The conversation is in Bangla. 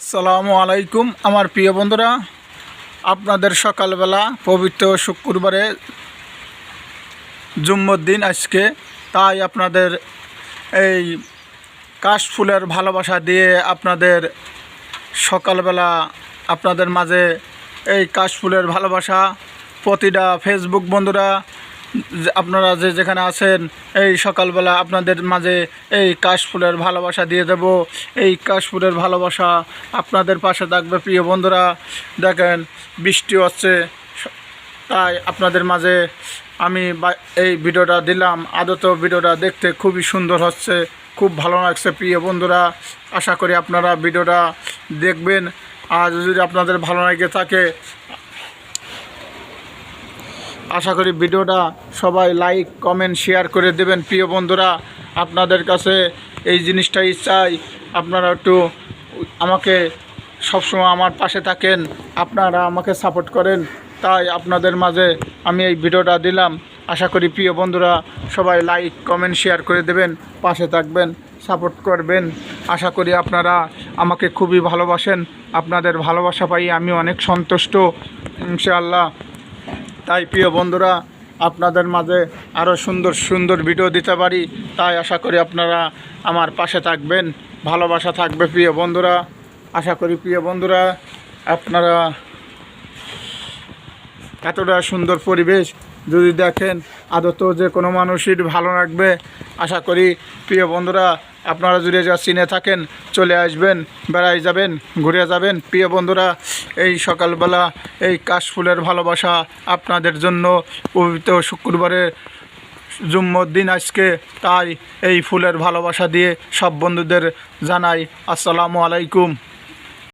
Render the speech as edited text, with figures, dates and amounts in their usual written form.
আসসালামু আলাইকুম আমার প্রিয় বন্ধুরা, আপনাদের সকালবেলা পবিত্র শুক্রবারে জুম্মার দিন আজকে, তাই আপনাদের এই কাশফুলের ভালোবাসা দিয়ে আপনাদের সকালবেলা আপনাদের মাঝে এই কাশফুলের ভালোবাসা প্রতিটা ফেসবুক বন্ধুরা আপনারা যেখানে আছেন এই সকালবেলা আপনাদের মাঝে এই কাশফুলের ভালোবাসা দিয়ে দেব। এই কাশফুলের ভালোবাসা আপনাদের পাশে থাকবে। প্রিয় বন্ধুরা, দেখেন বৃষ্টি হচ্ছে, তাই আপনাদের মাঝে আমি এই ভিডিওটা দিলাম। আদত ভিডিওটা দেখতে খুবই সুন্দর হচ্ছে, খুব ভালো লাগছে। প্রিয় বন্ধুরা, আশা করি আপনারা ভিডিওটা দেখবেন। আর যদি আপনাদের ভালো লাগে থাকে, আশা করি ভিডিওটা সবাই লাইক কমেন্ট শেয়ার করে দেবেন। প্রিয় বন্ধুরা, আপনাদের কাছে এই জিনিসটাই চাই, আপনারা একটু আমাকে সবসময় আমার পাশে থাকেন, আপনারা আমাকে সাপোর্ট করেন, তাই আপনাদের মাঝে আমি এই ভিডিওটা দিলাম। আশা করি প্রিয় বন্ধুরা সবাই লাইক কমেন্ট শেয়ার করে দেবেন, পাশে থাকবেন, সাপোর্ট করবেন। আশা করি আপনারা আমাকে খুবই ভালোবাসেন, আপনাদের ভালোবাসা পাই আমি অনেক সন্তুষ্ট ইনশাআল্লাহ। তাই প্রিয় বন্ধুরা, আপনাদের মাঝে আরও সুন্দর সুন্দর ভিডিও দিতে পারি, তাই আশা করি আপনারা আমার পাশে থাকবেন, ভালোবাসা থাকবে। প্রিয় বন্ধুরা, আশা করি প্রিয় বন্ধুরা আপনারা এতটা সুন্দর পরিবেশ যদি দেখেন, আদত যে কোনো মানুষই ভালো লাগবে। আশা করি প্রিয় বন্ধুরা আপনারা যদি যা চিনে থাকেন চলে আসবেন, বেড়াই যাবেন, ঘুরে যাবেন। প্রিয় বন্ধুরা, এই সকালবেলা এই কাশফুলের ভালোবাসা আপনাদের জন্য পবিত্র শুক্রবারের জুম্মার দিন আজকে, তাই এই ফুলের ভালোবাসা দিয়ে সব বন্ধুদের জানাই আসসালামু আলাইকুম।